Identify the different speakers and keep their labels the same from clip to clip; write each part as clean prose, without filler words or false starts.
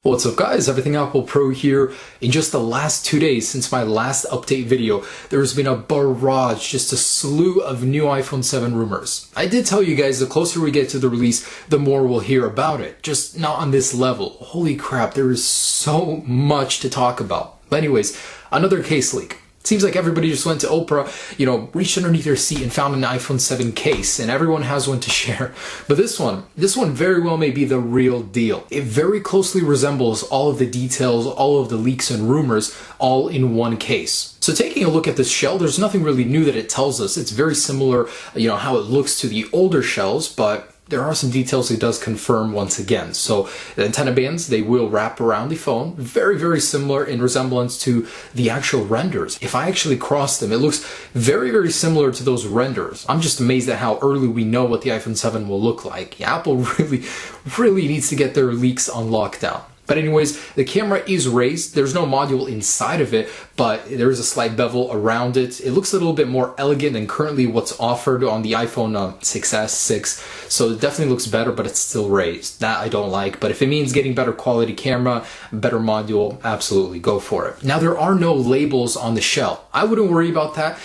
Speaker 1: What's up guys, Everything Apple Pro here. In just the last 2 days since my last update video, there's been a barrage, just a slew of new iPhone 7 rumors. I did tell you guys the closer we get to the release, the more we'll hear about it. Just not on this level. Holy crap, there is so much to talk about. But anyways, another case leak. Seems like everybody just went to Oprah, reached underneath their seat and found an iPhone 7 case, and everyone has one to share. But this one very well may be the real deal. It very closely resembles all of the details, all of the leaks and rumors, all in one case. So taking a look at this shell, there's nothing really new that it tells us. It's very similar, how it looks to the older shells, but there are some details it does confirm once again. So the antenna bands, they will wrap around the phone. Very, very similar in resemblance to the actual renders. If I actually cross them, it looks very, very similar to those renders. I'm just amazed at how early we know what the iPhone 7 will look like. Apple really needs to get their leaks on lockdown. But anyways, the camera is raised. There's no module inside of it, but there is a slight bevel around it. It looks a little bit more elegant than currently what's offered on the iPhone 6s, 6. So it definitely looks better, but it's still raised. That I don't like. But if it means getting better quality camera, better module, absolutely go for it. Now, there are no labels on the shell. I wouldn't worry about that.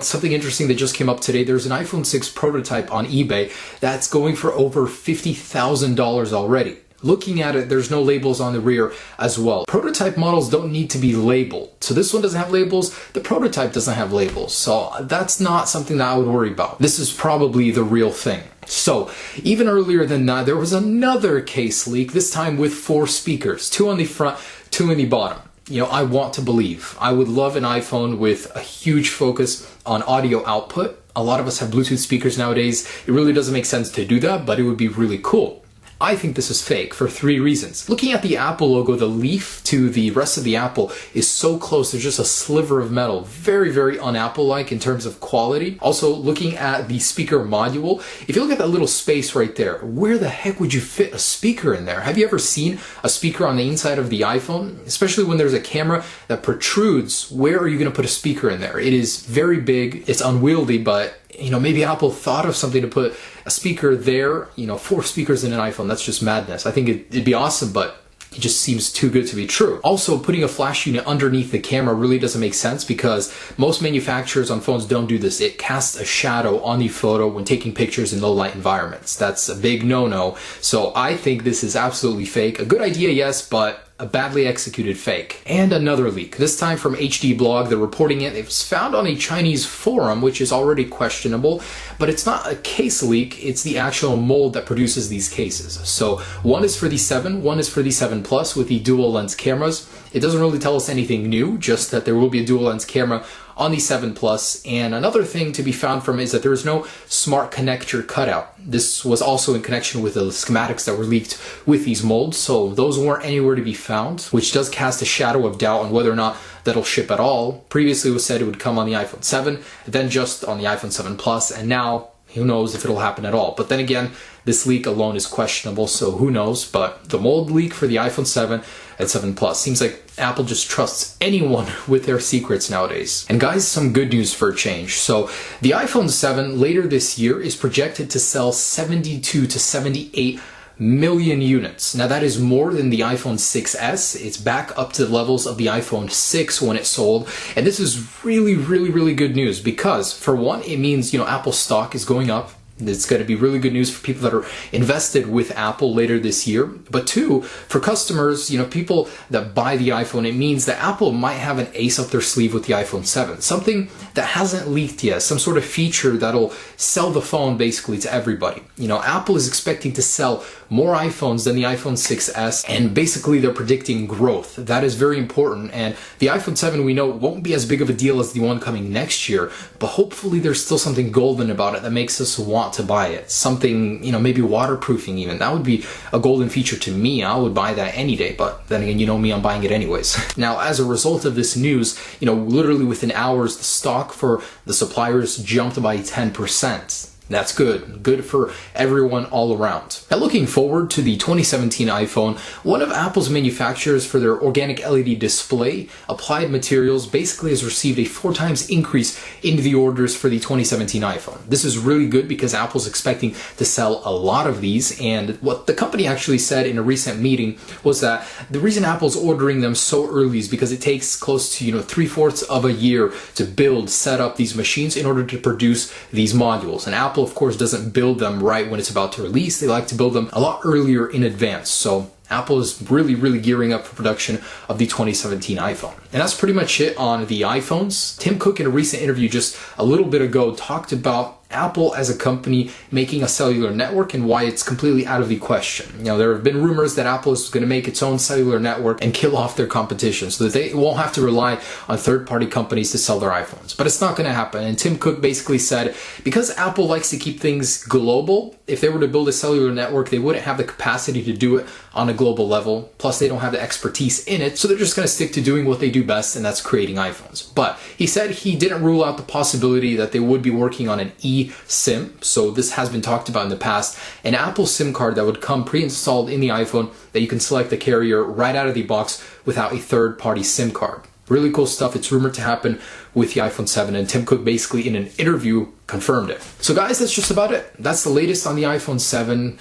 Speaker 1: Something interesting that just came up today. There's an iPhone 6 prototype on eBay that's going for over $50,000 already. Looking at it, there's no labels on the rear as well. Prototype models don't need to be labeled. So this one doesn't have labels, the prototype doesn't have labels. So that's not something that I would worry about. This is probably the real thing. So even earlier than that, there was another case leak, this time with 4 speakers, 2 on the front, 2 in the bottom. I want to believe. I would love an iPhone with a huge focus on audio output. A lot of us have Bluetooth speakers nowadays. It really doesn't make sense to do that, but it would be really cool. I think this is fake for 3 reasons. Looking at the Apple logo, the leaf to the rest of the Apple is so close. There's just a sliver of metal. Very, very un-Apple-like in terms of quality. Also, looking at the speaker module, if you look at that little space right there, where the heck would you fit a speaker in there? Have you ever seen a speaker on the inside of the iPhone? Especially when there's a camera that protrudes, where are you going to put a speaker in there? It is very big. It's unwieldy, but maybe Apple thought of something to put a speaker there, 4 speakers in an iPhone. That's just madness. I think it'd be awesome, but it just seems too good to be true. Also, putting a flash unit underneath the camera really doesn't make sense because most manufacturers on phones don't do this. It casts a shadow on the photo when taking pictures in low light environments. That's a big no-no. So I think this is absolutely fake. A good idea, yes, but a badly executed fake. And another leak, this time from HD Blog. They're reporting it. It was found on a Chinese forum, which is already questionable, but it's not a case leak. It's the actual mold that produces these cases. So one is for the 7, one is for the 7 Plus with the dual lens cameras. It doesn't really tell us anything new, just that there will be a dual lens camera on the 7 Plus. And another thing to be found from is that there is no smart connector cutout. This was also in connection with the schematics that were leaked with these molds, so those weren't anywhere to be found, which does cast a shadow of doubt on whether or not that'll ship at all. Previously it was said it would come on the iPhone 7, then just on the iPhone 7 Plus, and now who knows if it'll happen at all. But then again, this leak alone is questionable, so who knows. But the mold leak for the iPhone 7 and 7 Plus seems like Apple just trusts anyone with their secrets nowadays. And guys, some good news for a change. So the iPhone 7 later this year is projected to sell 72 to 78 million units. Now that is more than the iPhone 6s. It's back up to the levels of the iPhone 6 when it sold. And this is really good news because, for one, it means, Apple stock is going up. It's going to be really good news for people that are invested with Apple later this year. But 2, for customers, people that buy the iPhone, it means that Apple might have an ace up their sleeve with the iPhone 7. Something that hasn't leaked yet, some sort of feature that'll sell the phone basically to everybody. Apple is expecting to sell more iPhones than the iPhone 6s, and basically they're predicting growth. That is very important, and the iPhone 7 we know won't be as big of a deal as the one coming next year, but hopefully there's still something golden about it that makes us want to buy it. Something, maybe waterproofing even. That would be a golden feature to me. I would buy that any day, but then again, me, I'm buying it anyways. Now, as a result of this news, literally within hours, the stock for the suppliers jumped by 10%. That's good. Good for everyone all around. Now looking forward to the 2017 iPhone, one of Apple's manufacturers for their organic LED display, Applied Materials, basically has received a 4 times increase in the orders for the 2017 iPhone. This is really good because Apple's expecting to sell a lot of these, and what the company actually said in a recent meeting was that the reason Apple's ordering them so early is because it takes close to 3/4 of a year to build, set up these machines in order to produce these modules. And Apple, of course, doesn't build them right when it's about to release. They like to build them a lot earlier in advance. So Apple is really gearing up for production of the 2017 iPhone. And that's pretty much it on the iPhones. Tim Cook, in a recent interview just a little bit ago, talked about Apple as a company making a cellular network and why it's completely out of the question. There have been rumors that Apple is going to make its own cellular network and kill off their competition so that they won't have to rely on third-party companies to sell their iPhones. But it's not going to happen. And Tim Cook basically said, because Apple likes to keep things global, if they were to build a cellular network, they wouldn't have the capacity to do it on a global level. Plus, they don't have the expertise in it. So they're just going to stick to doing what they do best, and that's creating iPhones. But he said he didn't rule out the possibility that they would be working on an eSIM. So this has been talked about in the past, an Apple SIM card that would come pre-installed in the iPhone that you can select the carrier right out of the box without a third-party SIM card. Really cool stuff. It's rumored to happen with the iPhone 7, and Tim Cook basically in an interview confirmed it. So guys, that's just about it. That's the latest on the iPhone 7.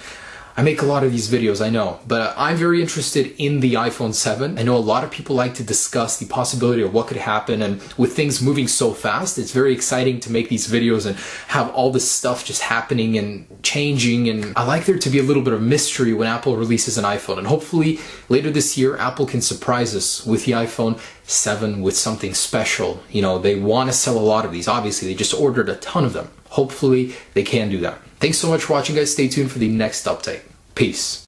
Speaker 1: I make a lot of these videos, I know, but I'm very interested in the iPhone 7. I know a lot of people like to discuss the possibility of what could happen, and with things moving so fast, it's very exciting to make these videos and have all this stuff just happening and changing, and I like there to be a little bit of mystery when Apple releases an iPhone, and hopefully later this year, Apple can surprise us with the iPhone 7 with something special. They want to sell a lot of these. Obviously, they just ordered a ton of them. Hopefully, they can do that. Thanks so much for watching, guys. Stay tuned for the next update. Peace.